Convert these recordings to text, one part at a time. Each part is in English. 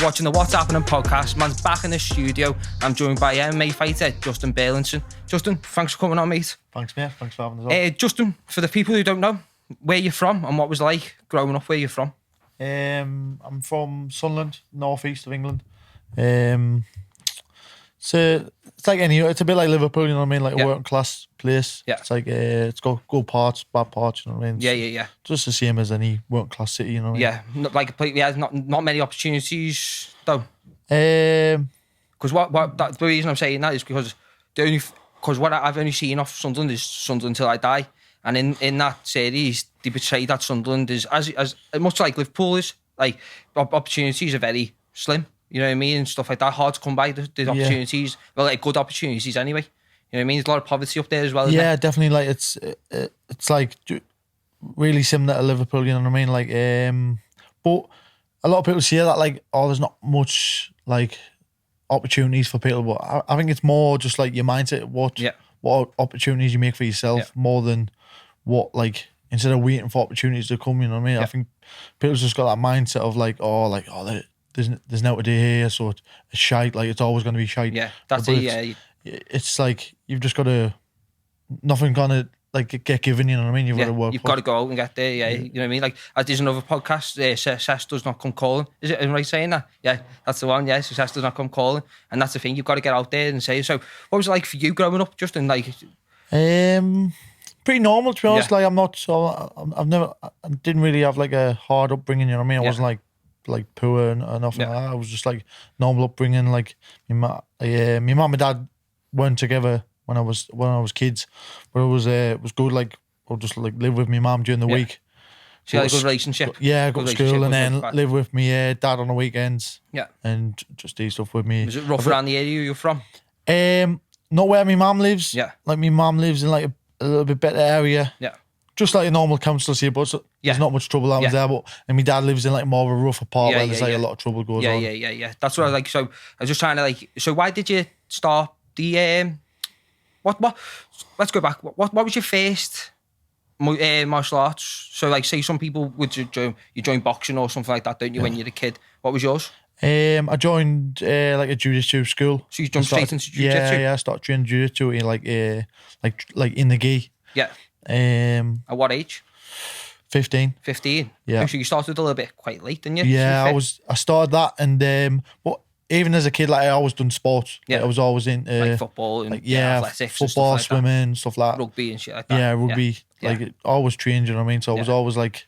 watching the What's Happening podcast. Man's back in the studio. I'm joined by MMA fighter Justin Burlinson. Justin, thanks for coming on, mate. Thanks, mate. Thanks for having us on. Justin, for the people who don't know, where you're from and what was like growing up, where you're from? I'm from Sunderland, northeast of England. It's like it's a bit like Liverpool, you know what I mean? Like a working class place. Yeah. It's like it's got good parts, bad parts, you know what I mean? Yeah. Just the same as any working class city, you know what I mean? Yeah, not many opportunities though. Because the reason I'm saying that is because what I've only seen off Sunderland is Sunderland Till I Die, and in that series they portray that Sunderland is as much like Liverpool is, like opportunities are very slim. You know what I mean? And stuff like that. Hard to come by the opportunities. Well, like good opportunities anyway. You know what I mean? There's a lot of poverty up there as well. Isn't Yeah, it? definitely. Like it's like really similar to Liverpool. You know what I mean? Like, but a lot of people say that like, oh, there's not much like opportunities for people. But I think it's more just like your mindset. What opportunities you make for yourself more than what like instead of waiting for opportunities to come. You know what I mean? Yeah. I think people's just got that mindset of like, there's no today here, so it's shite. Like it's always going to be shite. Yeah, that's but it. Yeah, it's like you've just got to. Nothing gonna like get given. You know what I mean? You've got to work. You've got to go out and get there. Yeah, you know what I mean. Like there's another podcast. Success Does Not Come Calling. Is it? Am I saying that? Yeah, that's the one. Yeah, Success Does Not Come Calling, and that's the thing. You've got to get out there and say. So, what was it like for you growing up, Justin? Like, pretty normal to be honest. Yeah. Like I'm not. So I didn't really have like a hard upbringing. You know what I mean? I wasn't like poor and nothing like that. I was just like normal upbringing. Like my mum and dad weren't together when I was kids, but it was good. Like I'll just like live with my mum during the week. So you had a good relationship. Yeah, go to school and then back. live with me dad on the weekends. Yeah, and just do stuff with me. Was it rough around the area you're from? Not where my mum lives. Yeah, like my mum lives in like a little bit better area. Yeah. Just like a normal council here, but there's not much trouble happens there. But and my dad lives in like more of a rougher part where there's like a lot of trouble goes on. Yeah. That's what I like. So I was just trying to like. So why did you start the what? Let's go back. What was your first martial arts? So like, say some people would join boxing or something like that, don't you? When you're a kid, what was yours? I joined like a jujitsu school. So you jumped straight into jujitsu? Yeah. I started training jujitsu in like in the gi. Yeah. At what age? 15. 15. Yeah. So you started a little bit quite late, didn't you? Yeah, I started that, and but even as a kid, like I always done sports. Yeah. Like, I was always in like football and athletics, football, and stuff like swimming, stuff like that. Rugby and shit like that. Yeah, rugby. Like I always trained. You know what I mean? So I was always like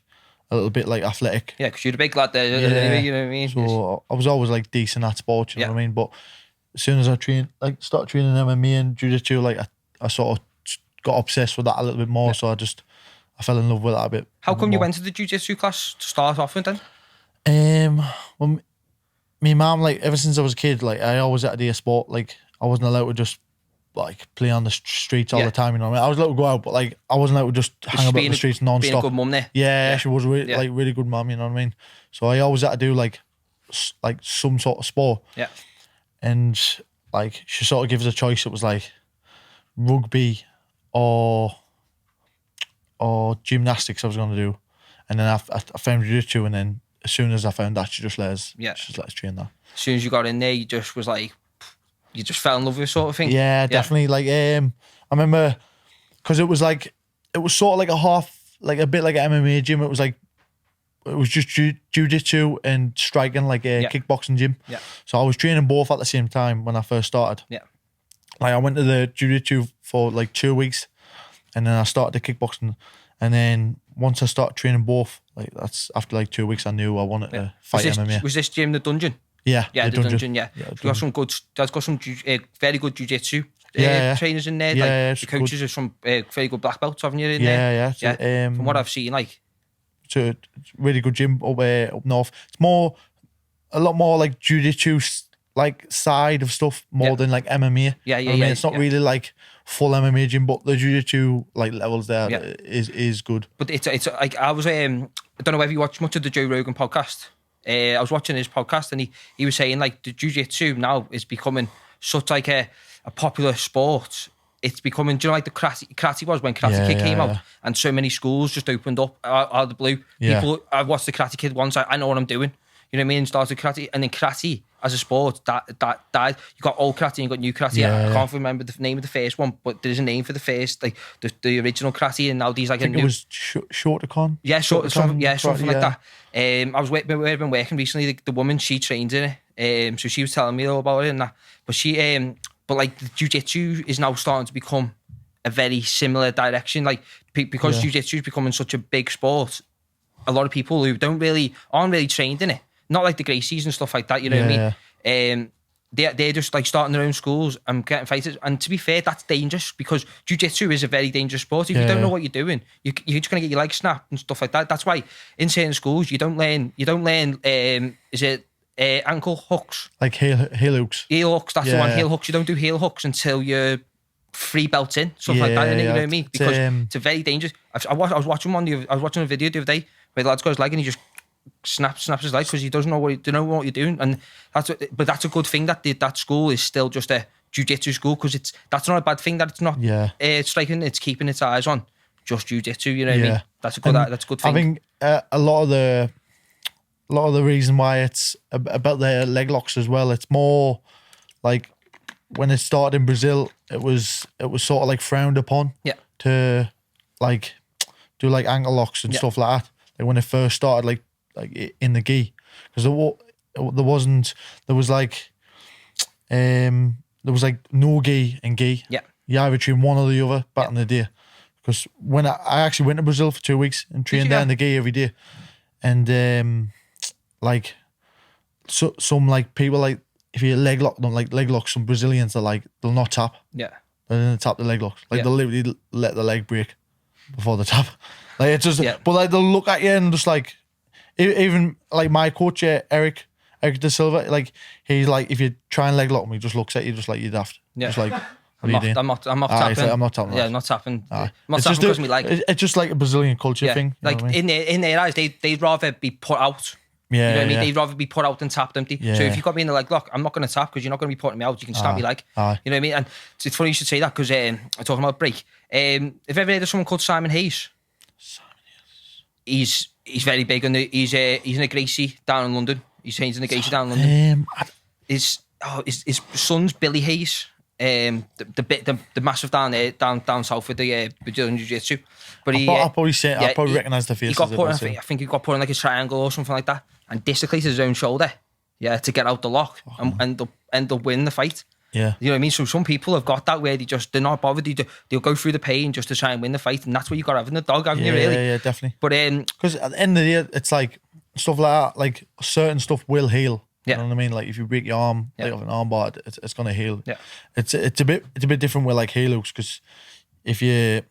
a little bit like athletic. Yeah, because you're a big lad there. Anyway, you know what I mean? So I was always like decent at sports. You know what I mean? But as soon as I started training MMA and jiu-jitsu, like I sort of got obsessed with that a little bit more. So I fell in love with that a bit. How come you went to the jiu-jitsu class to start off with then? Well, my mum, like ever since I was a kid, like I always had to do a sport. Like I wasn't allowed to just like play on the streets all the time. You know what I mean? I was allowed to go out, but like I wasn't allowed to just hang about the streets non-stop. Being a good mum there. Yeah, she was really good mum. You know what I mean? So I always had to do like some sort of sport. Yeah. And like she sort of gives a choice. It was like rugby or gymnastics I was going to do, and then I found jiu-jitsu, and then as soon as I found that, she just let us train that. As soon as you got in there, you just was like, you just fell in love with it sort of thing. Yeah, definitely. Like I remember because it was sort of like a half, like a bit like an MMA gym. It was just jiu-jitsu and striking, like a kickboxing gym. Yeah. So I was training both at the same time when I first started. Yeah. Like I went to the jiu-jitsu for like 2 weeks, and then I started the kickboxing, and then once I started training both, like that's after like 2 weeks, I knew I wanted to fight MMA. Was this gym the dungeon? Yeah, the dungeon. Yeah, got some good. That's got some very good jiu-jitsu trainers in there. Yeah, the coaches are some very good black belts, haven't you? In there? Yeah. From what I've seen, like, it's really good gym up north. It's a lot more like jiu-jitsu like side of stuff more than like MMA. Yeah. It's not really like full MMA gym, but the jiu-jitsu like levels there is good. But it's like I was I don't know whether you watch much of the Joe Rogan podcast. I was watching his podcast, and he was saying like the jiu-jitsu now is becoming such like a popular sport. It's becoming, do you know, like the karate was when Karate Kid came out, and so many schools just opened up out of the blue. People, I've watched the Karate Kid once. I know what I'm doing. You know what I mean? Started karate, and then karate as a sport that died. You got old karate and you got new karate. I can't remember the name of the first one, but there's a name for the first, like the original karate, and now these like I think it was Shotokan. Yeah, something like that. I was been working recently. The woman, she trained in it, so she was telling me all about it and that. But she, but like the jiu-jitsu is now starting to become a very similar direction, like because jiu-jitsu is becoming such a big sport. A lot of people who aren't really trained in it, not like the Gracies and stuff like that. You know what I mean? They're just like starting their own schools and getting fighters. And to be fair, that's dangerous because jiu-jitsu is a very dangerous sport. If you don't know what you're doing, you're just gonna get your legs snapped and stuff like that. That's why in certain schools you don't learn. Is it ankle hooks? Like heel hooks. Heel hooks. That's the one. Heel hooks. You don't do heel hooks until you're 3 belts in, stuff like that. You know what I mean? Because it's a very dangerous. I was watching a video the other day where the lad's got his leg and he just snaps his leg because he doesn't know what you're doing, and that's a good thing that school is still just a jiu-jitsu school, because that's not a bad thing that it's not striking, it's keeping its eyes on just jiu-jitsu. You know what I mean? That's a good thing. I think a lot of the reason why it's about the leg locks as well. It's more like when it started in Brazil, it was sort of like frowned upon. To like do like ankle locks and stuff like that. Like when it first started, like in the gi, because there was like no gi and gi. You either train one or the other back in the day. Because when I actually went to Brazil for 2 weeks and trained there in the gi every day, and like some like people, like if you leg lock them, like leg locks, some Brazilians are like they'll not tap. They'll tap the leg locks. Like they'll literally let the leg break before the tap. Like it's just, but like they'll look at you and just like, even like my coach, Eric De Silva, like he's like, if you try and leg lock him, he just looks at you just like you're daft. Just like, I'm not tapping. Like, I'm not tapping. Yeah, not tapping. I'm not tapping because me like. It's just like a Brazilian culture thing. Like in their eyes, they'd rather be put out. You know what I mean? They'd rather be put out than tapped empty. So if you got me in the leg lock, I'm not going to tap because you're not going to be putting me out. You can stab me leg. You know what I mean? And it's funny you should say that because I'm talking about break. Have you ever heard of someone called Simon Hayes? He's very big on he's in a Gracie down in London. He's trains in a Gracie down in London. His son's Billy Hayes. The massive down there, down south with the Brazilian Jiu-Jitsu. But I'll probably recognise the face. I think he got put in like a triangle or something like that, and dislocated his own shoulder. To get out the lock and end up winning the fight. You know what I mean? So some people have got that where they're not bothered. They'll go through the pain just to try and win the fight, and that's what you got to have in the dog, haven't you? Really? Yeah, definitely. But because at the end of the day, it's like stuff like that. Like certain stuff will heal. You know what I mean? Like if you break your arm, like off an arm bar, it's gonna heal. It's a bit different with like heel hooks, because if you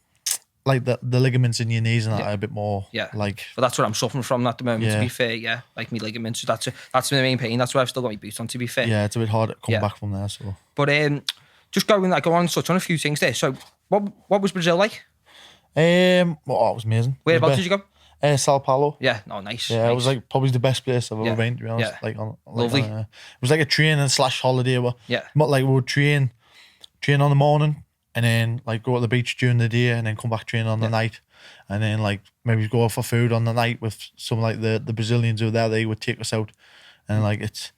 like the ligaments in your knees and that are a bit more like. But that's what I'm suffering from at the moment. To be fair, like me ligaments. That's the main pain. That's why I've still got my boots on. To be fair, it's a bit hard to come back from there. So, but just go on touch on a few things there. So, what was Brazil like? It was amazing. Whereabouts did you go? Sao Paulo. Nice. It was like probably the best place I've ever been, to be honest. Lovely. It was like a training / holiday. But like we would train on the morning, and then like go to the beach during the day, and then come back train on the night, and then like maybe go out for food on the night with some like the Brazilians who were there. They would take us out, and like it's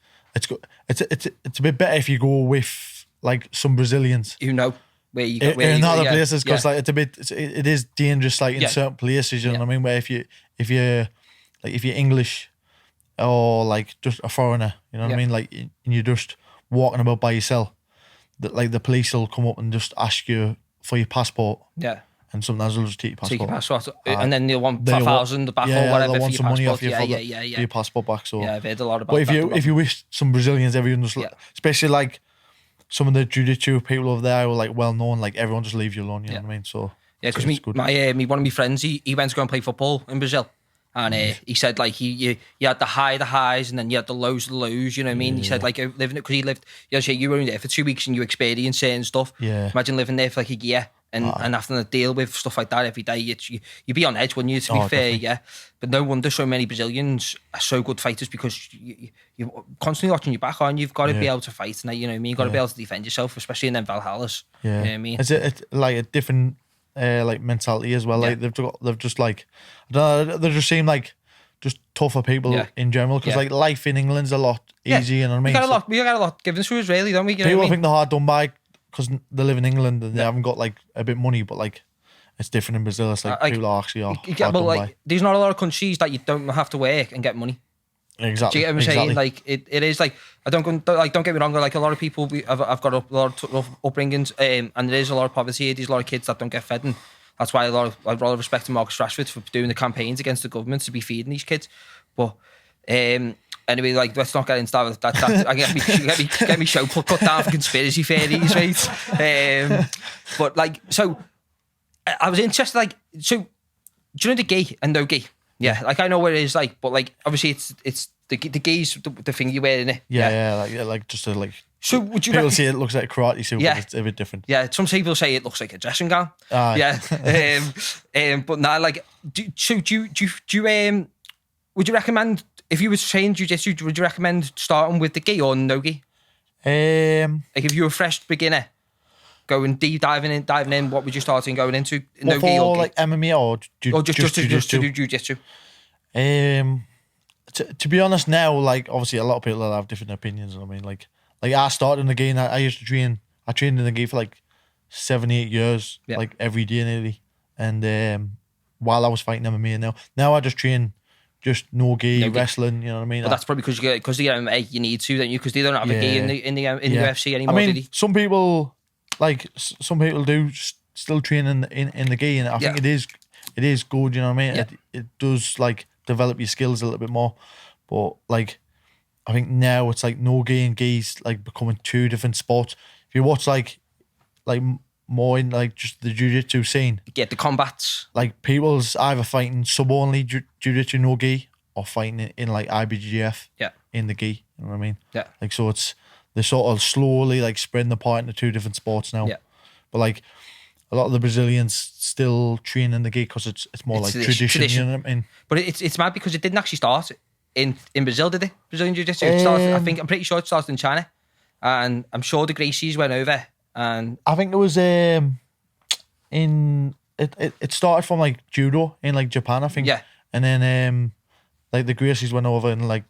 good. It's a bit better if you go with like some Brazilians. Where you go in other places, because like it is dangerous, like in certain places, you know what I mean, where if you're English or like just a foreigner, you know what I mean, like, and you're just walking about by yourself, that like the police will come up and just ask you for your passport, and sometimes they'll just take your passport, and then they'll want 5,000 back or whatever they'll want for some your money passport. off you for your passport back. So I've heard a lot about but that. If you wish some Brazilians, everyone just especially like some of the jiu-jitsu people over there were like well known, like everyone just leave you alone, you know what I mean? So because one of my friends, he went to go and play football in Brazil, and he said like you had the highs, and then you had the lows, you know what I mean? He said like living it, because you were only there for 2 weeks and you experienced certain stuff. Imagine living there for like a year and having to deal with stuff like that every day. You'd be on edge, wouldn't you, to be fair? Definitely. But no wonder so many Brazilians are so good fighters, because you're constantly watching your back on. You've got to be able to fight, and you know what I mean? You've got to be able to defend yourself, especially in them Valhallas. You know what I mean? It's like a different like mentality as well. Like they've just like, I don't know, they just seem like just tougher people in general, because like life in England's a lot easier, you know what I mean? We got a lot given to us, really, don't we? You know people think they're hard done by because they live in England and they haven't got like a bit of money, but like it's different in Brazil. It's like people are actually hard done by. There's not a lot of countries that you don't have to work and get money. Exactly. Do you get what I'm saying? Like it is like don't get me wrong. Like a lot of people, I've got a lot of upbringings, and there is a lot of poverty. There's a lot of kids that don't get fed, and that's why I'd rather respect Marcus Rashford for doing the campaigns against the government to be feeding these kids. But anyway, like let's not get into that. I get me show cut down for conspiracy theories, right? But like, so I was interested. Like, so do you know the gay and no gay? Yeah, like I know what it is like, but like obviously it's the gays, the thing you wear in it. Like just a like. So would you? People say it looks like a karate suit, but it's a bit different. Yeah, some people say it looks like a dressing gown. Yeah, but now like, would you recommend if you were trained jiu-jitsu? Would you recommend starting with the gi or no gi? Like if you were a fresh beginner, going diving in, what would you start in going into? No gi or like MMA or just to do jiu-jitsu? To be honest, now like obviously a lot of people have different opinions. I mean, like I started in the gi, and I used to train. I trained in the gi for like 7-8 years, like every day nearly. And while I was fighting MMA, now I just train just no gi wrestling. You know what I mean? But that's probably because the MMA you need to, don't you? Because they don't have a gi in the UFC anymore. I mean, do they? some people do still train in the gi, and I think it is good. You know what I mean? Yeah. It does like develop your skills a little bit more, but like I think now it's like no gi and gi's like becoming two different sports. If you watch like more in like just the jiu-jitsu scene, the combats, like people's either fighting sub only jiu-jitsu no gi or fighting in like IBJJF in the gi. You know what I mean? Yeah. Like so they're sort of slowly like spreading apart into two different sports now. Yeah. But like a lot of the Brazilians still train in the gi because it's more like tradition. You know what I mean? But it's mad because it didn't actually start in Brazil, did it? Brazilian jiu-jitsu. I'm pretty sure it started in China, and I'm sure the Gracies went over. And I think it was it started from like judo in like Japan, I think. Yeah. And then like the Gracies went over and like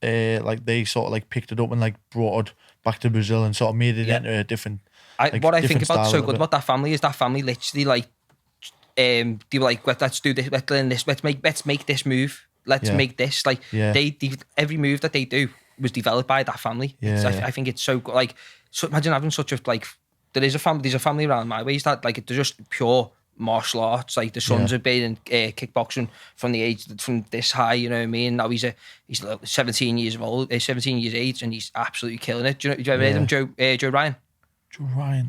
they sort of like picked it up and like brought it back to Brazil and sort of made it into a different. What I think about so good about that family is that family literally like they were like, let's do this, let's learn this, let's make this move, let's make this like they every move that they do was developed by that family. I think it's so good. Like, so imagine having such a like there's a family around my ways that like they're just pure martial arts. Like the sons have been in kickboxing from this high, you know what I mean? Now he's 17 years old, 17 years age, and he's absolutely killing it. Do you ever heard him, Joe Ryan?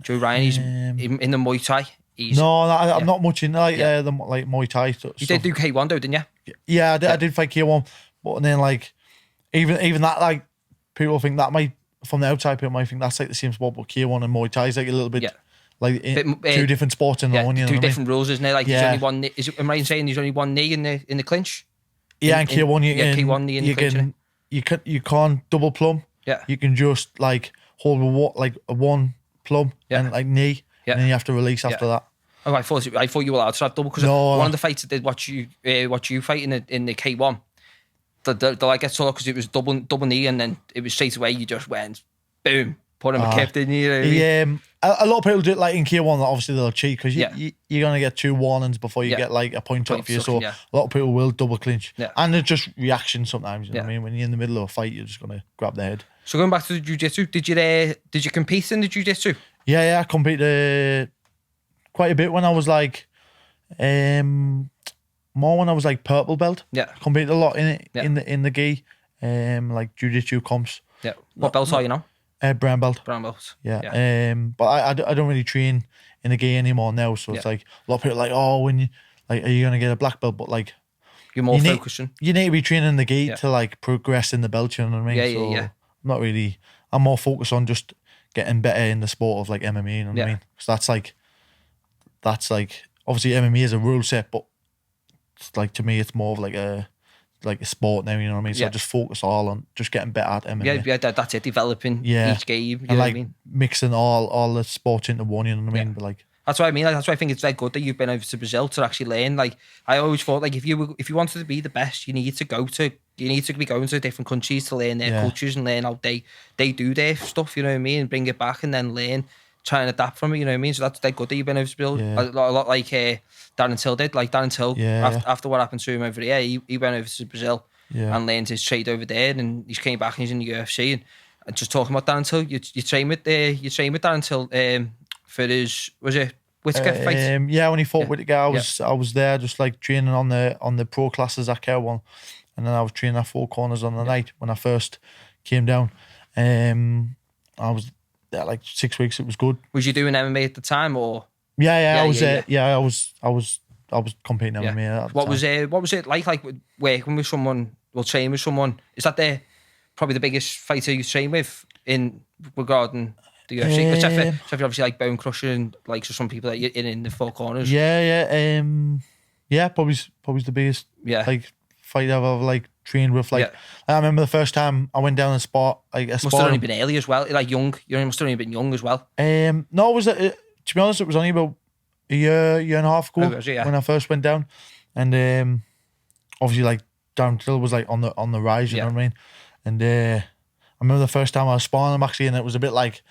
Joe Ryan, he's in the Muay Thai. I'm not much into like the like Muay Thai stuff. You did do K1 though, didn't you? Yeah, I did fight K1, but then like even that, like people think that might, from the outside people might think that's like the same sport, but K1 and Muay Thai is like a little bit like two different sports in one. You know two different rules, isn't it? Like there's only one. Am I right in saying there's only one knee in the clinch? Yeah, and K1 K1 knee in the clinch. You can't double plumb. Yeah, you can just like hold a one plumb and like knee, and then you have to release after that. Oh, I thought you were allowed to have double because one of the fights I did watch you fight in the K1. The like get sore because it was double knee, and then it was straight away you just went boom, put him a kick, didn't you? A lot of people do it like in K1. Obviously they'll cheat because you're gonna get 2 warnings before you get like a point off you. So a lot of people will double clinch, and it's just reaction sometimes. You know what I mean? When you're in the middle of a fight, you're just gonna grab their head. So going back to the jiu-jitsu, did you compete in the jiu-jitsu? Yeah, I competed quite a bit when I was like more when I was like purple belt. Yeah, I competed a lot in it in the gi, like jiu-jitsu comps. Yeah, what belts are you now? Brown belt. Brown belt. Yeah. But I don't really train in the gi anymore now, so it's like a lot of people are like, oh, when you like, are you gonna get a black belt? But like, you're more focusing. You need to be training in the gi to like progress in the belt. You know what I mean? Yeah. Not really. I'm more focused on just getting better in the sport of like MMA. You know what I mean? Because that's like obviously MMA is a rule set, but it's like to me it's more of like a sport now. You know what I mean? So I just focus all on just getting better at MMA. Yeah, that's it. Developing each game. You know like what I mean? Mixing all the sports into one. You know what I mean? But like That's what I mean. Like, that's why I think it's very good that you've been over to Brazil to actually learn. Like, I always thought, like, if you wanted to be the best, you need to be going to different countries to learn their cultures and learn how they do their stuff. You know what I mean? And bring it back and then learn, try and adapt from it. You know what I mean? So that's very good that you've been over to Brazil. A lot like Darren Till did. Like Darren Till, after what happened to him over here, he went over to Brazil and learned his trade over there, and he came back and he's in the UFC. And just talking about Darren Till, you train with Darren Till for his, was it Whittaker fight? Yeah, when he fought Whittaker, I was there just like training on the pro classes at Care1, and then I was training at Four Corners on the night when I first came down. I was there like 6 weeks. It was good. Was you doing MMA at the time, or? I was competing MMA. What was it like working with someone, training with someone? Is that probably the biggest fighter you train with in regarding the UFC? Except for obviously like Bone Crusher and like some people that you're in the Four Corners. Probably the biggest like fight I've ever like trained with. Like I remember the first time I went down and spot like a spot. Must have only been early as well, like young. You must have only been young as well. No, it was to be honest, it was only about a year and a half ago when I first went down, and obviously like Darren Till was like on the rise. You know what I mean? And I remember the first time I was sparring him actually, and it was a bit like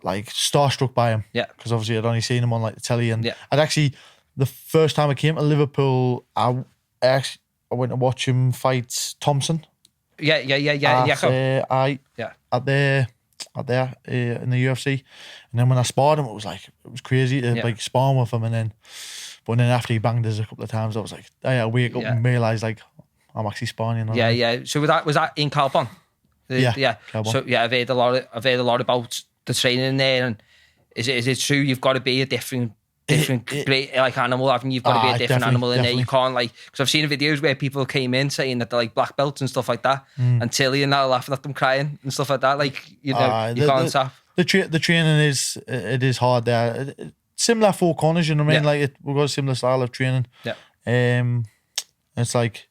starstruck by him. Yeah. Because obviously I'd only seen him on like the telly, and I'd actually, the first time I came to Liverpool, I went to watch him fight Thompson. At there in the UFC, and then when I sparred him, it was crazy to like sparring with him, but then after he banged us a couple of times, I was like, I wake up and realise like I'm actually sparring. So was that in Carbon? Carbon. So I've heard a lot about the training there, and is it true you've got to be a different great like animal, haven't you? You've got to be a different animal in there. You can't like, because I've seen videos where people came in saying that they're like black belts and stuff like that, and Tilly and that laughing at them crying and stuff like that. Like you can't tap. The training is hard there. Similar Four Corners, you know what I mean? Like we've got a similar style of training. It's like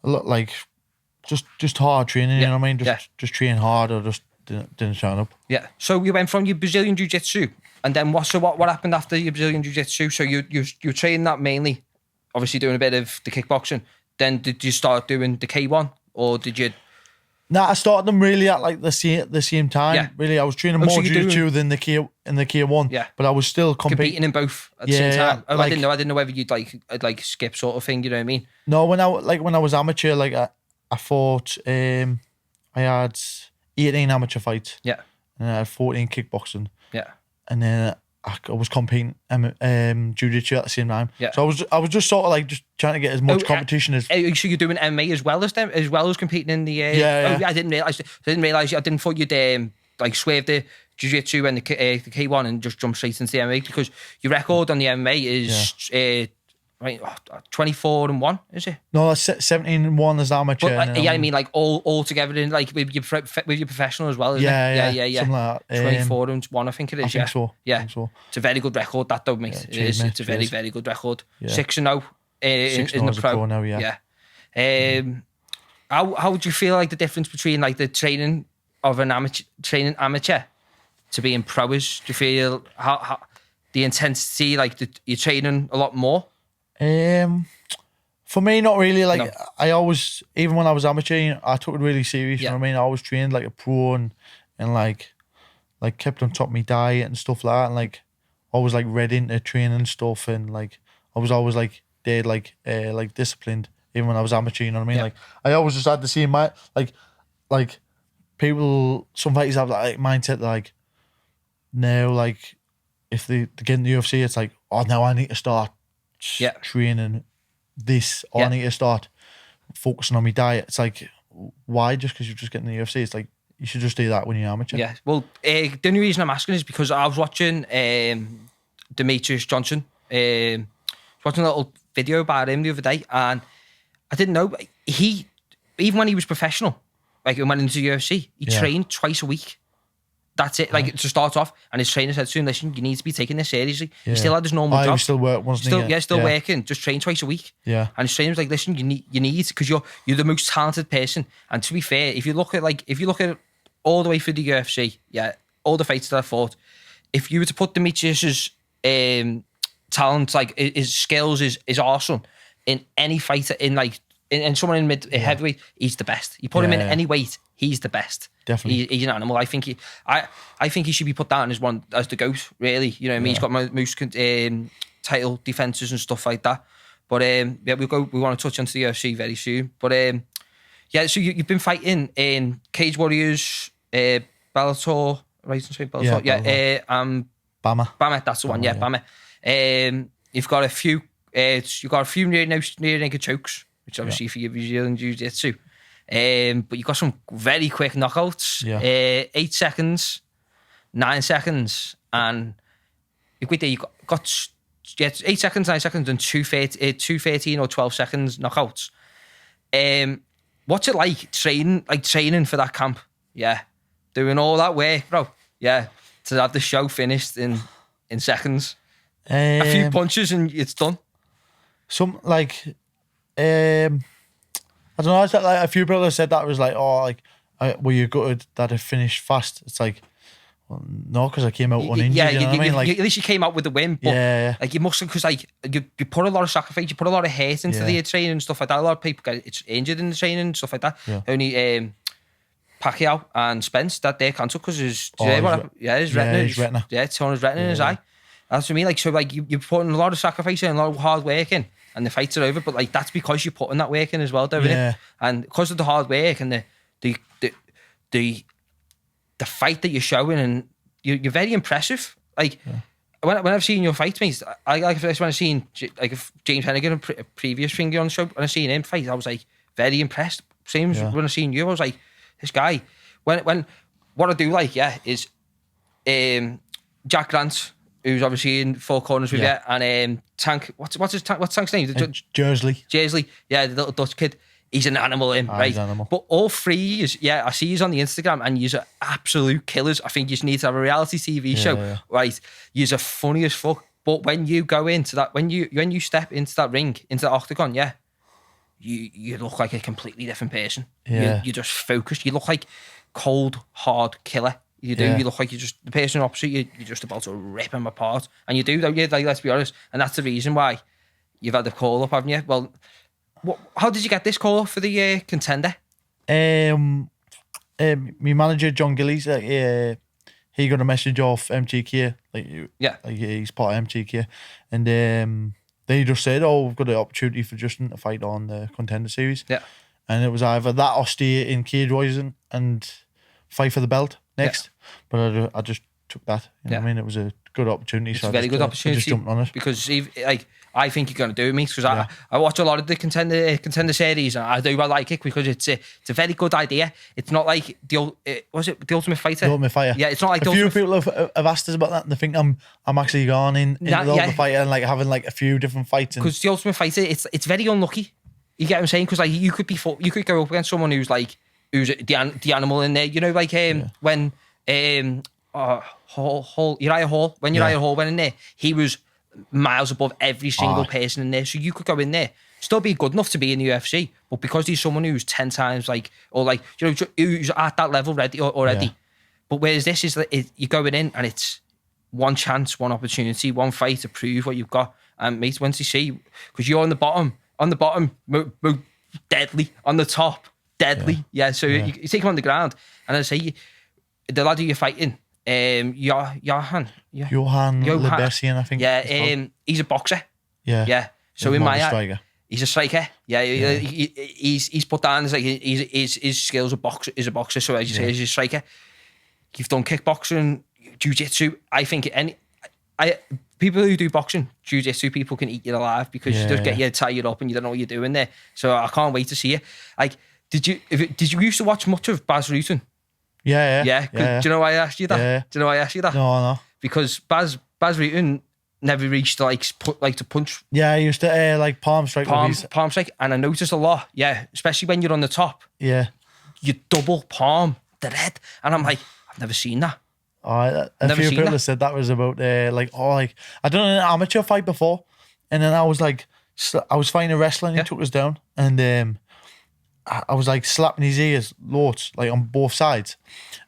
a lot like just hard training. You know what I mean? Just train hard or just didn't turn up. Yeah. So you went from your Brazilian jiu-jitsu, and then what happened after your Brazilian jiu-jitsu? So you trained that mainly, obviously doing a bit of the kickboxing. Then did you start doing the K1, or did you? Nah, I started them really at like the same time. Yeah. Really, I was training more jiu-jitsu than the K1. Yeah. But I was still competing in both at the same time. I didn't know whether you'd like skip sort of thing. You know what I mean? No, when I was amateur, like I fought. I had 18 amateur fights. Yeah. And I had 14 kickboxing. Yeah. And then I was competing jiu-jitsu at the same time. Yeah. So I was just sort of like just trying to get as much competition as. So you're doing MMA as well as competing in the. Yeah. I didn't realize. I didn't thought you'd like swerve the jiu-jitsu and the K1 and just jump straight into the MMA, because your record on the MMA is 24-1, is it? No, 17-1 as amateur. But, I mean like all together in like with your professional as well, isn't it? Yeah. Something like that. 24-1, I think it is. I think so. Yeah. It's a very good record, that though, mate. It is. It's a very, very good record. 6-0 in the pro now. Yeah. How would you feel like the difference between like the training of an amateur to being pro is? Do you feel how the intensity, like you're training a lot more? For me, not really. Like I always, even when I was amateur, I took it really serious. You know what I mean? I always trained like a pro and like kept on top of my diet and stuff like that, and like always like read into training stuff, and like I was always like dead like disciplined even when I was amateur. You know what I mean? Like I always just had the same like people. Some fighters have like mindset like now, like if they get in the UFC, it's like, oh, now I need to start training this, or I need to start focusing on my diet. It's like, why? Just because you're just getting the UFC? It's like, you should just do that when you're amateur. Yeah. Well, the only reason I'm asking is because I was watching Demetrius Johnson. Watching a little video about him the other day, and I didn't know even when he was professional, like when went into the UFC, he trained twice a week. That's it, like to start off. And his trainer said to him, listen, you need to be taking this seriously. He still had his normal job. He was still working, still working, just train twice a week. Yeah. And his trainer was like, listen, you need, because you're the most talented person. And to be fair, if you look at all the way through the UFC, all the fights that I fought, if you were to put Demetrius's talent, like his skills, is awesome in any fighter, in someone in mid heavyweight, he's the best. You put him in any weight, he's the best. Definitely, he's an animal. I think he should be put down as the GOAT. Really, you know what I mean? He's got most title defenses and stuff like that. But we want to touch onto the UFC very soon. But so you've been fighting in Cage Warriors, Bellator, right? Bellator, Bama, that's the one. Bama. You've got a few near naked chokes, which obviously for you Brazilian jiu-jitsu. But you got some very quick knockouts. 8 seconds, 9 seconds, and you got 8 seconds, 9 seconds, and 2:13 or 12 seconds knockouts. What's it like training for that camp? Yeah, doing all that work, bro. Yeah, to have the show finished in seconds. A few punches and it's done. Some I don't know. It's like a few people said that was like, oh, were you gutted that it finished fast? It's like, well, no, because I came out uninjured. Yeah, you know what I mean? Like, at least you came out with the win. But like you must, because like you put a lot of sacrifice, you put a lot of hate into the training and stuff like that. A lot of people get injured in the training and stuff like that. Yeah. Only Pacquiao and Spence that they cancelled because his retina. It's torn his retina in his eye. That's what I mean. Like, so like you're putting a lot of sacrifice in, a lot of hard work in, and the fights are over. But like that's because you're putting that work in as well, don't it? And because of the hard work and the fight that you're showing, and you're very impressive. Like when I've seen your fight, mate, I like when I've seen like James Hennigan, a previous finger on the show, when I seen him fight, I was like very impressed. Same as when I seen you, I was like, this guy. When what I do like, is Jack Grant, who's obviously in Four Corners with you, and Tank. What's Tank's name? Jersley. Yeah, the little Dutch kid. He's an animal, right? He's an animal. But all three is, I see you on the Instagram, and you're absolute killers. I think you just need to have a reality TV show, right? You're funny as fuck. But when you go into that, when you step into that ring, into the octagon, you look like a completely different person. You're just focused. You look like cold, hard killer. You do. You look like you're just the person opposite you. You're just about to rip him apart, and you do, don't you? Like, let's be honest. And that's the reason why you've had the call up, haven't you? Well, how did you get this call up for the Contender? My manager John Gillies, he got a message off MTK, like he's part of MTK, and they just said, "Oh, we've got an opportunity for Justin to fight on the Contender Series." Yeah, and it was either that or stay in Cage Warriors and fight for the belt next. But I just took that. You know what I mean? It was a good opportunity. It's a very good opportunity. I just jumped on it because I think you're going to do it, mate. Because I watch a lot of the contender series, and I like it because it's a very good idea. It's not like the Ultimate Fighter. The Ultimate Fighter. Yeah, it's not like a few people have asked us about that, and they think I'm actually gone in the Ultimate Fighter and like having like a few different fights. Because the Ultimate Fighter, it's very unlucky. You get what I'm saying? Because like you could go up against someone who's the animal in there. You know, like when Uriah Hall, when Uriah Hall went in there, he was miles above every single person in there. So you could go in there, still be good enough to be in the UFC, but because he's someone who's 10 times who's at that level already. Yeah. But whereas this is you're going in and it's one chance, one opportunity, one fight to prove what you've got. And mate, once you see, because you're on the bottom, deadly, on the top, deadly. So you take him on the ground, and I say the lad who you're fighting, Johan Lebessian, I think. Yeah, he's a boxer. Yeah. So in my eye, he's a striker. Yeah. He's put down as like his skills is a boxer. So as you say, he's a striker. You've done kickboxing, jiu-jitsu. I think people who do boxing, jiu-jitsu people can eat you alive because you just get you tied up and you don't know what you're doing there. So I can't wait to see you. Like, did you used to watch much of Baz Rutten? Yeah. Do you know why I asked you that? Yeah. Do you know why I asked you that? No. Because Baz Rutten never reached to punch. Yeah, he used to like palm strike. Palm strike, and I noticed a lot. Yeah, especially when you're on the top. Yeah, you double palm the head, and I'm like, I've never seen that. A few people said that was about I done an amateur fight before, and then I was fighting a wrestler and he took us down, and I was like slapping his ears loads, like on both sides,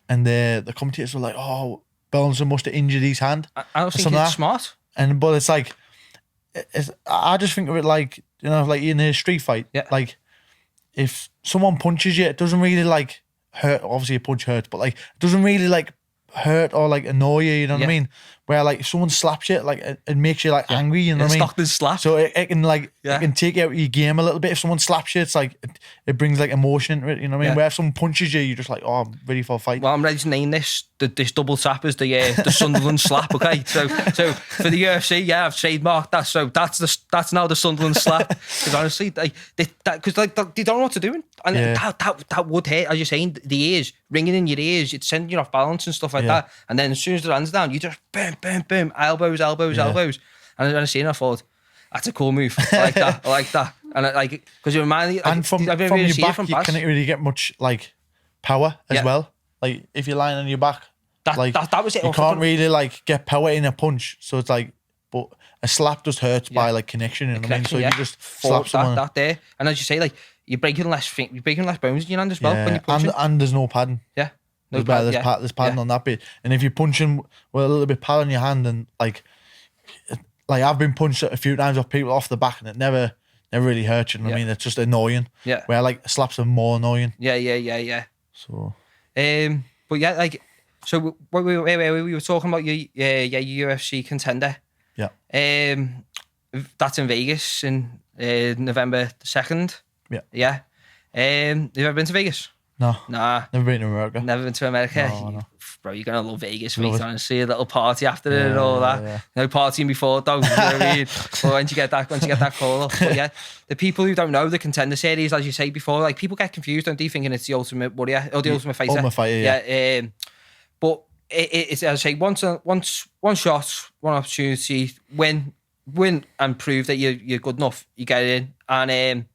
and the commentators were like, "Oh, Burlinson must have injured his hand. I don't think it's smart. But it's like, I just think of it like, you know, like in a street fight. Yeah. Like, if someone punches you, it doesn't really like hurt. Obviously, a punch hurts, but like, it doesn't really like hurt or like annoy you. You know what I mean? Where like if someone slaps you, like it makes you like angry. You know what I mean? Stockton slap. So it can like it can take out your game a little bit. If someone slaps you, it's like it brings like emotion into it. You know what I mean? Where if someone punches you, you're just like, oh, I'm ready for a fight. Well, I'm ready to name this double tap as the Sunderland Slap. Okay, so for the UFC, I've trademarked that. So that's now the Sunderland Slap. Because honestly, they don't know what to do, and that would hurt. As you're saying, the ears ringing in your ears, it's sending you off balance and stuff like that. And then as soon as the hand's down, you just boom, boom, boom, elbows. And I seen, I thought, that's a cool move. I like that. And because it reminded me, and from your back, you can't really get much like power as well. Like if you're lying on your back, that was it. You can't really like get power in a punch. So it's like, but a slap just hurts by like connection. You know what I mean? So you just slap someone that there, and as you say, like you're breaking less bones in your hand as well when you punch. And there's no padding. Yeah. There's padding on that bit, and if you're punching with a little bit of pad on your hand, and like I've been punched a few times off people off the back, and it never really hurts you. You know what I mean? It's just annoying. Yeah. Where like slaps are more annoying. Yeah. So, but yeah, like so we were talking about your UFC Contender. Yeah. That's in Vegas in November 2nd. Yeah. Yeah. Have you ever been to Vegas? No. Nah. Never been to America. Never been to America? No. Bro, you're going to love Vegas, mate, honestly. A little party after it and all that. Yeah. No partying before, though. You know what I mean? But once you get that call up. But yeah, the people who don't know the Contender Series, as you say before, like people get confused, don't they, thinking it's the Ultimate Warrior or the Ultimate Fighter. Ultimate Fighter, yeah. But it's, as I say, one shot, one opportunity, win and prove that you're good enough. You get it in. And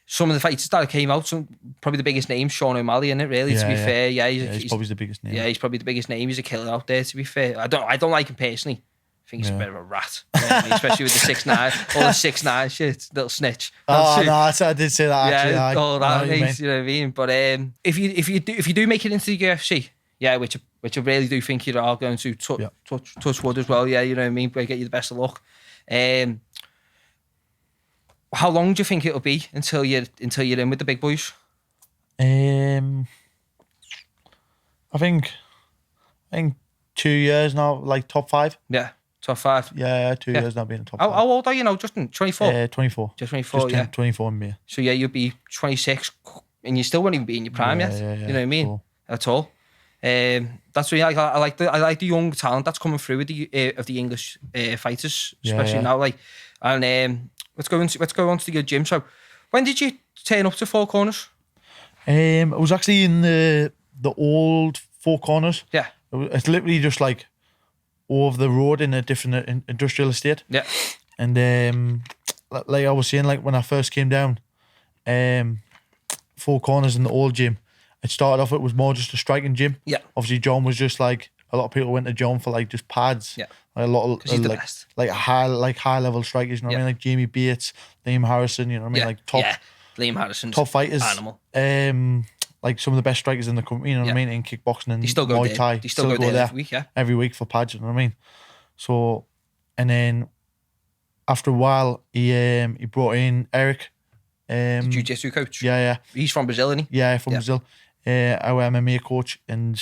some of the fighters that came out, probably the biggest name, Sean O'Malley, in it, really, to be fair. Yeah, he's probably the biggest name. Yeah, he's probably the biggest name. He's a killer out there, to be fair. I don't like him personally. I think he's a bit of a rat. You know what I mean? Especially with the 6'9", all the 6'9" shit, little snitch. Oh, no, I did say that, actually. Yeah, all that, mate, you know what I mean? But if you do make it into the UFC, which I really do think you are going to touch wood as well, you know what I mean? But get you the best of luck. How long do you think it'll be until you're in with the big boys? I think 2 years now, like top 5. Yeah, top 5. Yeah, 2 years now being top 5. How old are you now, Justin? 24? 24. Just 24, just 24 in May. So yeah, you'll be 26 and you still won't even be in your prime yet. You know what I mean? Cool. At all. That's really I like the young talent that's coming through with the English fighters, especially now. Like, and let's go on to your gym. So, when did you turn up to Four Corners? I was actually in the old Four Corners. Yeah, it's literally just like over the road in a different industrial estate. Yeah, and like I was saying, like when I first came down, Four Corners in the old gym. It started off, it was more just a striking gym. Yeah. Obviously, John was just like, a lot of people went to John for like just pads. Yeah. Like, a lot of he's the best. Like high level strikers, you know what I mean? Like Jamie Bates, Liam Harrison, you know what I mean? Like top. Yeah. Liam Harrison's top fighters. Animal. Like some of the best strikers in the country, you know what I mean? In kickboxing and Muay Thai. They still go there every week, yeah. Every week for pads, you know what I mean? So, and then after a while, he brought in Eric. The jiu-jitsu coach. Yeah. He's from Brazil, isn't he? Yeah, from Brazil. Our MMA coach, and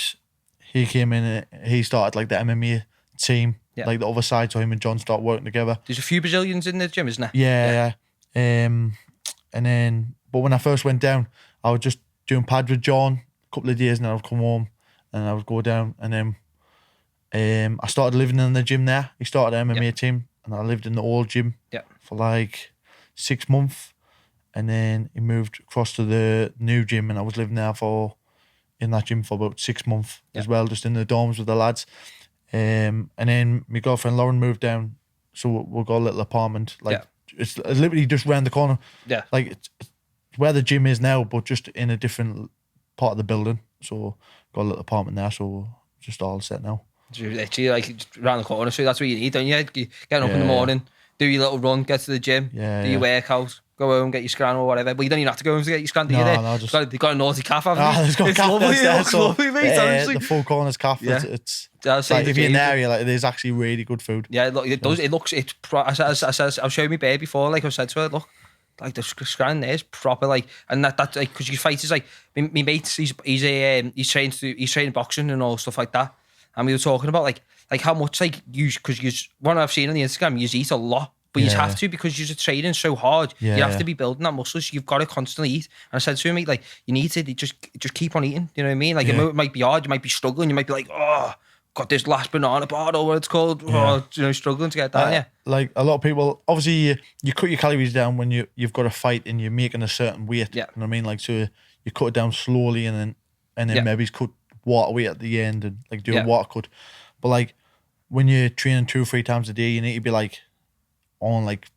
he came in and he started like the MMA team, like the other side, so him and John started working together. There's a few Brazilians in the gym, isn't there? Yeah. And then, but when I first went down, I was just doing pads with John a couple of days, and then I'd come home and I would go down, and then I started living in the gym there. He started an MMA team, and I lived in the old gym for like 6 months. And then he moved across to the new gym, and I was living there in that gym for about 6 months as well, just in the dorms with the lads. And then my girlfriend Lauren moved down, so we got a little apartment. Like it's literally just round the corner. Yeah, like it's where the gym is now, but just in a different part of the building. So got a little apartment there, so just all set now. Literally like round the corner, so that's what you need, don't you? Getting up in the morning, do your little run, get to the gym, do your workout. go home, get your scran or whatever. But you don't even have to go home to get your scran, do you? No, just... You've got a naughty calf, haven't you? It's got it's calf. lovely, it's lovely, mate, honestly. The full corners calf, Yeah. it's like, if you're in there, you're like, it is actually really good food. Yeah, look, it does. It looks, I've shown me babe before, like I've said to her, look, like the scran there is proper, like, and that like, because your fight is like, my mate, he's trained boxing and all stuff like that, and we were talking about like how much like because you one I've seen on the Instagram, you eat a lot, but you have to because you're training so hard. You have to be building that muscle, so you've got to constantly eat. And I said to him, mate, like, you need to just keep on eating. You know what I mean? Like, it might be hard, you might be struggling, you might be like, oh, got this last banana bar or what it's called, struggling to get that. Like a lot of people, obviously you cut your calories down when you've got a fight and you're making a certain weight. You know what I mean? Like, so you cut it down slowly and then maybe cut water weight at the end and like do a water cut. But like when you're training 2 or 3 times a day, you need to be like on like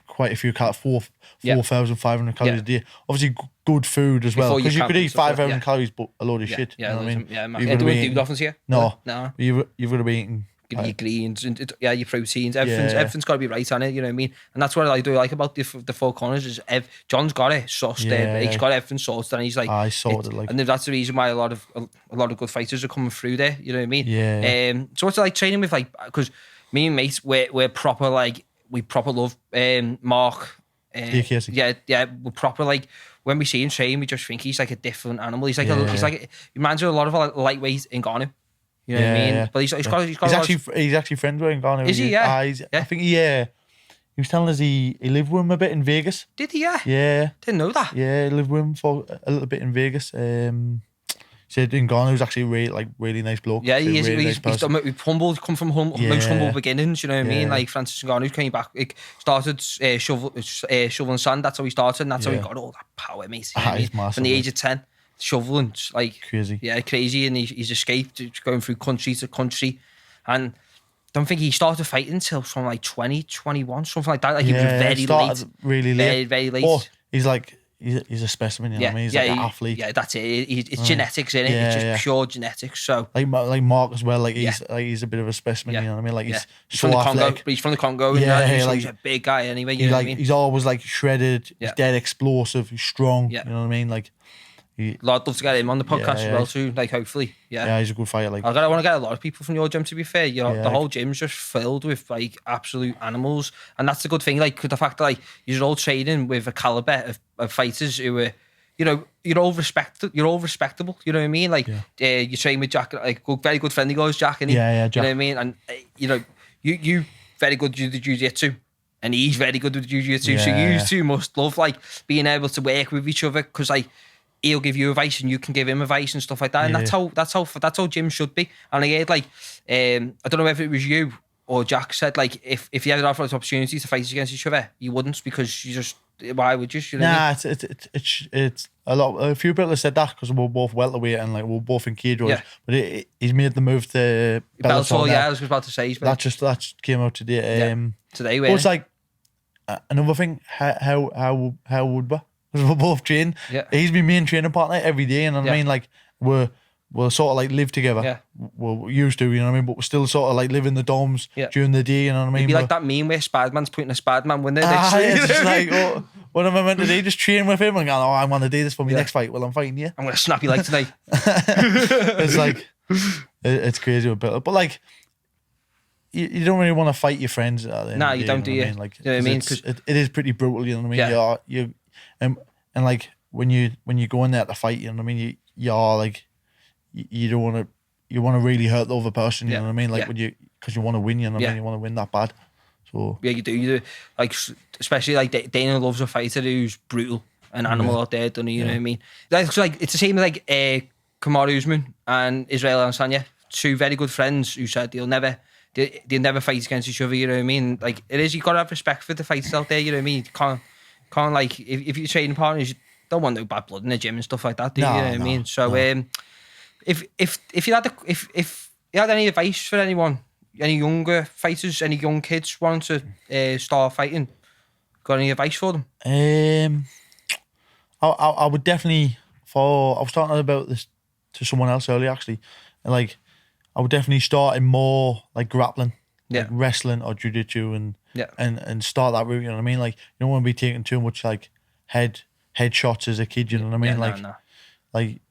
quite a few 4,500 calories a day. Obviously good food as well, because you could eat 5,000 calories but a load of shit. You know what I mean? Yeah, do nothing to you. No. You've got to be eating your greens and your proteins, everything's got to be right on it, you know what I mean? And that's what I do like about the Four Corners is John's got it sussed there, he's got everything sorted, and he's like, I sorted, like, and that's the reason why a lot of good fighters are coming through there, you know what I mean? So what's it like training with, like, because me and mates, we're proper, like, we proper love Mark. We're proper, like, when we see him train, we just think he's like a different animal. He's like he reminds me of a lot of lightweight in Ghana. You know what I mean? But he's actually friends with Ngannou. Is he? Yeah. I think he was telling us he lived with him a bit in Vegas. Did he? Yeah. Yeah. Didn't know that. Yeah, he lived with him for a little bit in Vegas. Said Ngannou was actually really nice bloke. Yeah, he is. Really He's humble. Come from most humble beginnings. You know what I mean? Like Francis Ngannou came back. He started shoveling sand. That's how he started. And that's how he got all that power, mate. You know he's massive. From the age of 10, shoveling, like crazy. Yeah, crazy. And he's escaped, going through country to country. And I don't think he started fighting until from like 20, 21, something like that. Like he was very late. Really late. Very late. But he's like, he's a specimen, you know what I mean? He's like an athlete. Yeah, that's it. It's genetics, isn't it? It's just pure genetics. So like Mark as well, like he's a bit of a specimen, you know what I mean? Like he's from the Congo. He's from the Congo. He's a big guy anyway. You know what I mean? He's always like shredded. He's dead explosive. He's strong. You know what I mean? Like, I'd love to get him on the podcast as well too. Like hopefully, he's a good fighter. Like, I want to get a lot of people from your gym. To be fair, the whole gym's just filled with like absolute animals, and that's the good thing. Like the fact that like you're all training with a caliber of fighters who are, you know, you're all respectable. You know what I mean? Like you train with Jack, like very good friend of yours, Jack, and Jack. You know what I mean? And you know, you very good with the jiu-jitsu. And he's very good with jiu-jitsu, so you two must love like being able to work with each other, because like he'll give you advice and you can give him advice and stuff like that. And that's how gyms should be. And I heard like I don't know if it was you or Jack said like if you had an opportunity to fight against each other, you wouldn't, because you just, why would you? You know nah, what I mean? It's a few people have said that because we're both welterweight and like we're both in cage rows. But he's made the move to Bellator. Yeah, I was about to say that just came out today. Today, but it's like another thing. How would we? Because we're both training. He's my main training partner every day, and I mean, like we'll sort of like live together. We're used to, you know what I mean, but we're still sort of like live in the dorms during the day, you know what I mean. It'd be like that meme where Spider-Man's putting a Spider-Man window. It's just like, what am I meant to do? Just train with him and go, I want to do this for my next fight. Well, I'm fighting you. I'm going to snap you like tonight. It's like, it's crazy with Bill. But like, you don't really want to fight your friends. No, you don't, do you? Like, you know what I mean? It is pretty brutal, you know what I mean? And like when you go in there to fight, you know what I mean, you're like, you don't want to, you want to really hurt the other person, you know what I mean, like when because you want to win, you know what I mean, you want to win that bad. So you do like, especially like Dana loves a fighter who's brutal, an animal out there, doesn't he? You know what I mean? That's like, it's the same like Kamaru Usman and Israel Adesanya, two very good friends who said they'll never fight against each other, you know what I mean? Like, it is, you got to have respect for the fighters out there, you know what I mean? You can't like, if you're training partners, you don't want no bad blood in the gym and stuff like that, do you? You know what I mean? So if you had any advice for anyone, any younger fighters, any young kids wanting to start fighting, got any advice for them? I would definitely, I was talking about this to someone else earlier actually, and like I would definitely start in more like grappling. like wrestling or jiu-jitsu and start that route, you know what I mean? Like, you don't want to be taking too much like head shots as a kid, you know what I mean? Like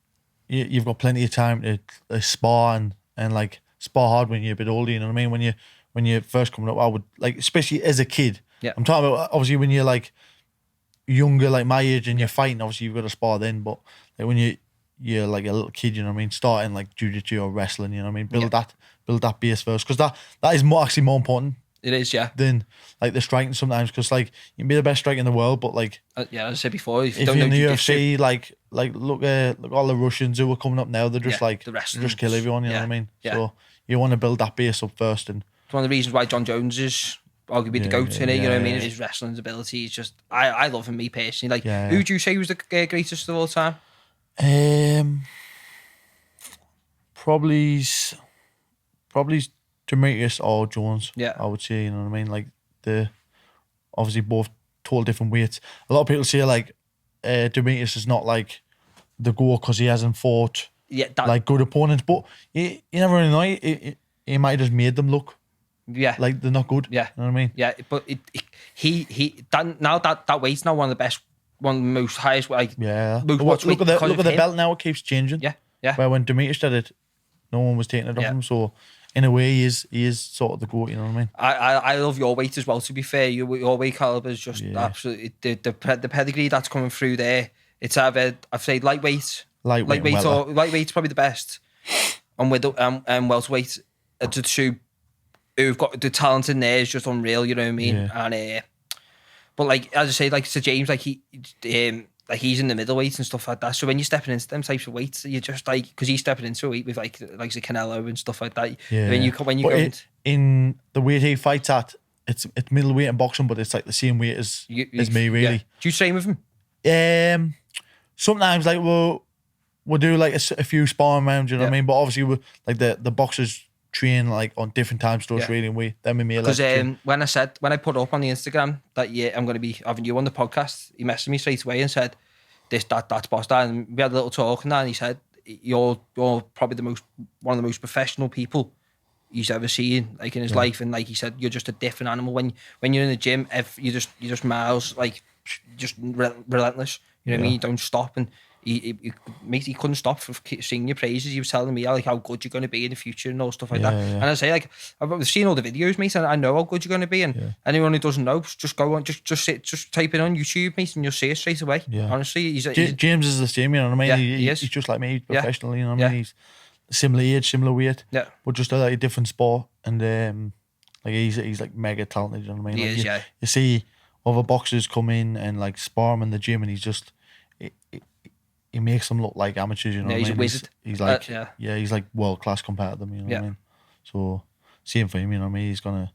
you've got plenty of time to spar and like spar hard when you're a bit older, you know what I mean? When you're first coming up, I would like, especially as a kid. Yeah. I'm talking about obviously when you're like younger, like my age, and you're fighting, obviously you've got to spar then, but like when you're like a little kid, you know what I mean, starting like jiu-jitsu or wrestling, you know what I mean, build that base first, because that is actually more important. It is, yeah. Than like the striking sometimes, because like you can be the best striker in the world, but like as I said before, if you you're don't know in the jiu-jitsu, UFC, like look all the Russians who are coming up now, they're just like the just kill everyone, you know what I mean? Yeah. So you want to build that base up first, and it's one of the reasons why John Jones is arguably the GOAT in it, you know what I mean? His wrestling's ability is just, I love him, me personally. Like, who do you say was the greatest of all time? Probably Demetrius or Jones. Yeah, I would say, you know what I mean. Like the obviously both total different weights. A lot of people say like Demetrius is not like the GOAT because he hasn't fought like good opponents, but you never really know. He might have just made them look like they're not good. Yeah, you know what I mean. Yeah, but that weight's now one of the most highest like look at the belt now. It keeps changing. Yeah. Where when Demetrius did it, no one was taking it off him. So in a way, he is sort of the GOAT, you know what I mean? I love your weight as well, to be fair. Your weight caliber is just absolutely the pedigree that's coming through there. It's either, I've said lightweight or lightweight's probably the best, and with welterweight are the two who've got the talent in there is just unreal, you know what I mean? And but like as I say, like Sir James, like he's in the middleweight and stuff like that. So when you're stepping into them types of weights, you're just like, because he's stepping into a weight with like the Canelo and stuff like that. Yeah. When you go in the weight he fights at, it's middleweight and boxing, but it's like the same weight as me, really. Yeah. Do you train with him? Sometimes like we'll do like a few sparring rounds, you know what I mean? But obviously we like the boxers train like on different times to us, really, and we because when I put up on the Instagram that I'm going to be having you on the podcast, he messaged me straight away and said that's boss down, and we had a little talk and that, and he said you're probably one of the most professional people he's ever seen like in his life, and like he said, you're just a different animal when you're in the gym. You're just miles, like just relentless, you know what I mean? You don't stop, and he couldn't stop from singing your praises. He was telling me like how good you're going to be in the future and all stuff like that. And I say like I've seen all the videos, mate, and I know how good you're going to be. And anyone who doesn't know, just go on, just type it on YouTube, mate, and you'll see it straight away. Honestly, he's James is the same, you know what I mean? He's just like me, he's professional, you know what I mean? He's similar age, similar weight, but just a different sport. And like he's like mega talented, you know what I mean? You see other boxers come in and like spar him in the gym, and he's just he makes them look like amateurs, you know what I mean? He's a wizard. He's like he's like world class compared to them, you know what I mean? So same for him, you know what I mean? He's gonna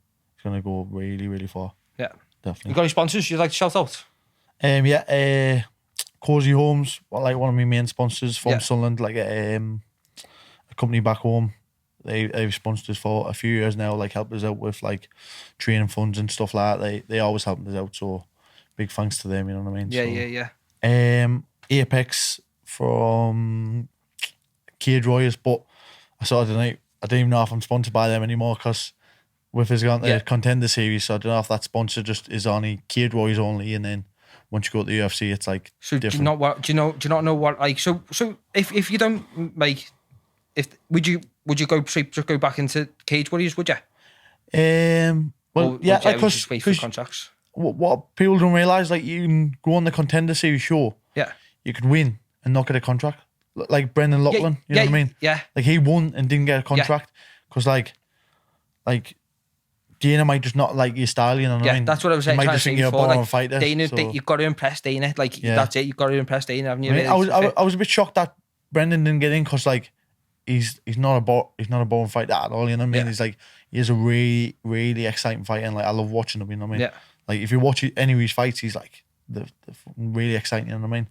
go really, really far. Yeah. Definitely. You got any sponsors you'd like to shout out? Cozy Homes, like one of my main sponsors from Sunderland, like a company back home. They've sponsored us for a few years now, like helped us out with like training funds and stuff like that. They always helped us out, so big thanks to them, you know what I mean? Apex from Cage Warriors, but I don't even know if I'm sponsored by them anymore, because with us going to the Contender Series, so I don't know if that sponsor just is only Cage Warriors only, and then once you go to the UFC, it's like different. Do you not know what like so if you don't like, would you go back into Cage Warriors, would you? Because contracts. What people don't realise, like you can go on the Contender Series show, you could win and not get a contract, like Brendan Loughlin, you know what I mean? Like he won and didn't get a contract because like Dana might just not like your style, you know what I mean? That's what I was saying. Might just think you're a boring fighter. Dana, you've got to impress Dana. Like that's it. You've got to impress Dana, haven't you? I was a bit shocked that Brendan didn't get in, because like he's not a boring fighter at all. You know what I mean? He's a really, really exciting fighter, and like I love watching him. You know what I mean? Like if you watch any of his fights, he's like they're really exciting. You know what I mean?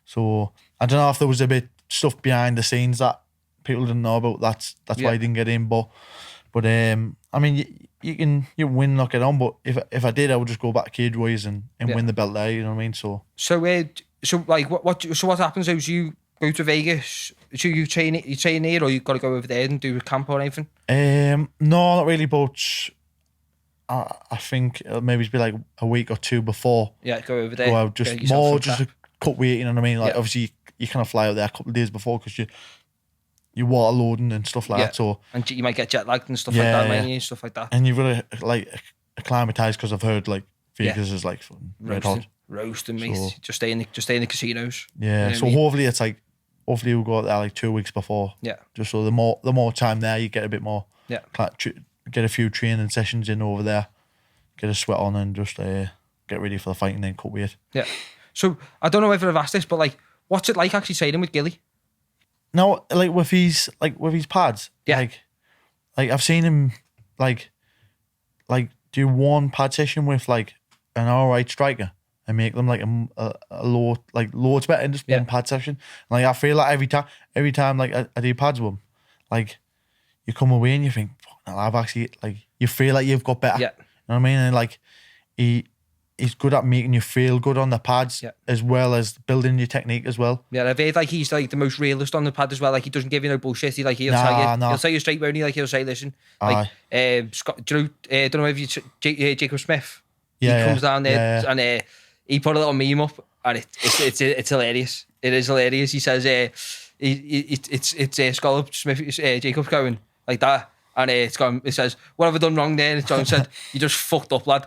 So I don't know if there was a bit stuff behind the scenes that people didn't know about. That's why he didn't get in. But I mean, you can win, not get on. But if I did, I would just go back to Cage Warriors and win the belt there. You know what I mean? So like what happens is you go to Vegas. So you train here, or you got to go over there and do a camp or anything? No, not really. But I think it'll maybe be like a week or two before. Yeah, go over there. Go out just a cut weight, you know what I mean? Like obviously you kind of fly out there a couple of days before because you water loading and stuff like that. So and you might get jet lagged and stuff like that, mate, and stuff like that. And you've got to like acclimatise because I've heard like Vegas is like red hot. Roasting, mate. So, just stay in the casinos. Yeah. So hopefully it's like we'll go out there like 2 weeks before. Yeah. Just so the more time there, you get a bit more. Yeah. Get a few training sessions in over there, get a sweat on, and just get ready for the fight and then cut weight. Yeah. So I don't know whether I've asked this, but like, what's it like actually training with Gilly? No, like with his pads. Yeah. Like I've seen him like do one pad session with like an alright striker and make them like a low, like loads better in just one pad session. And, like I feel like every time like I do pads with him, like you come away and you think, fuck, I've actually like you feel like you've got better. Yeah. You know what I mean? And like he's good at making you feel good on the pads as well as building your technique as well. Yeah, I've heard like he's like the most realist on the pad as well. Like he doesn't give you no bullshit. He'll tell you straight when he'll say, listen, like Scott, don't know if you Jacob Smith. He comes down there and he put a little meme up and it's hilarious. It is hilarious. He says it's Scott Smith, Jacob going like that. And it says, what have I done wrong there? And John said, you just fucked up, lad.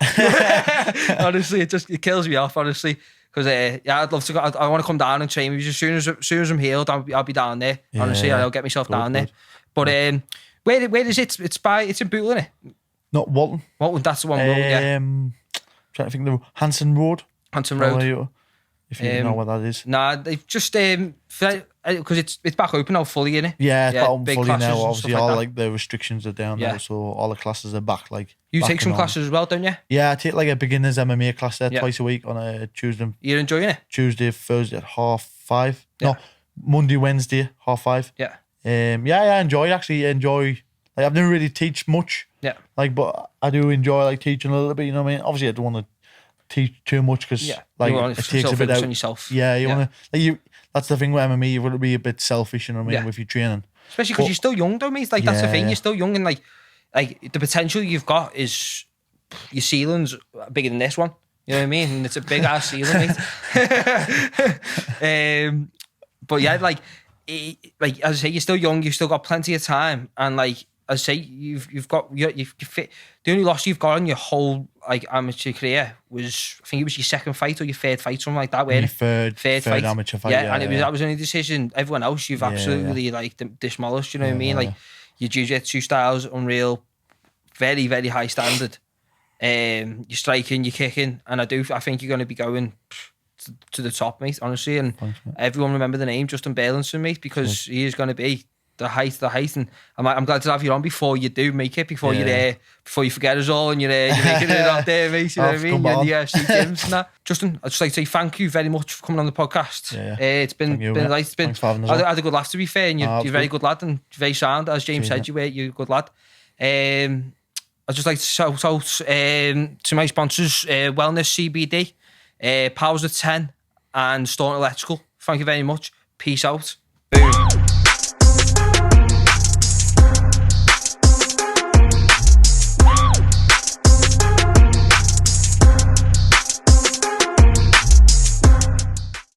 Honestly, it kills me off, honestly. Because, I'd love to go. I want to come down and train with you. As soon as I'm healed, I'll be down there. Honestly, I'll get myself down there. But where is it? It's in Bootle, isn't it? Not Walton. Walton, that's the one road, trying to think of the Hanson Road. Hanson Road. If you know what that is. Nah, they've just because it's back open now fully, innit? Yeah, it's back open fully now. Obviously, all like the restrictions are down now, so all the classes are back. Like you take some classes as well, don't you? Yeah, I take like a beginners MMA class there twice a week on a Tuesday. You're enjoying it? Tuesday, Thursday at 5:30. No, Monday, Wednesday 5:30. Yeah. I enjoy. Like I've never really teach much. Yeah. Like, but I do enjoy like teaching a little bit. You know what I mean? Obviously, I don't want to teach too much because like it takes a bit out. Yourself. Yeah, you want to that's the thing with MMA. You've got to be a bit selfish, you know what I mean, with your training. Especially because you're still young, though, mate. Like that's the thing. You're still young, and like the potential you've got is your ceiling's bigger than this one. You know what I mean? And it's a big ass ceiling, mate. But yeah, like as I say, you're still young. You've still got plenty of time, and like as I say, you've fit. The only loss you've got on your whole like amateur career was, I think it was your second fight or your third fight, something like that. Where third fight. Amateur fight. Yeah, and that was only decision. Everyone else you've absolutely like demolished. You know what I mean? Like your jiu-jitsu style's unreal, very very high standard. You're striking, you're kicking, and I think you're going to be going to the top, mate. Honestly, and thanks, everyone remember the name Justin Burlinson, mate, because he is going to be the height, and I'm glad to have you on before you do make it, before you're there, before you forget us all, and you're making it out there, mate. You know what I mean? You're in the UFC gyms and that. Justin, I'd just like to say thank you very much for coming on the podcast. It's been nice. I had a good laugh, to be fair, and you're a very good lad and very sound, as James said. You're a good lad. I'd just like to shout out to my sponsors, Wellness CBD, Powers of 10, and Staunton Electrical. Thank you very much. Peace out. Boom.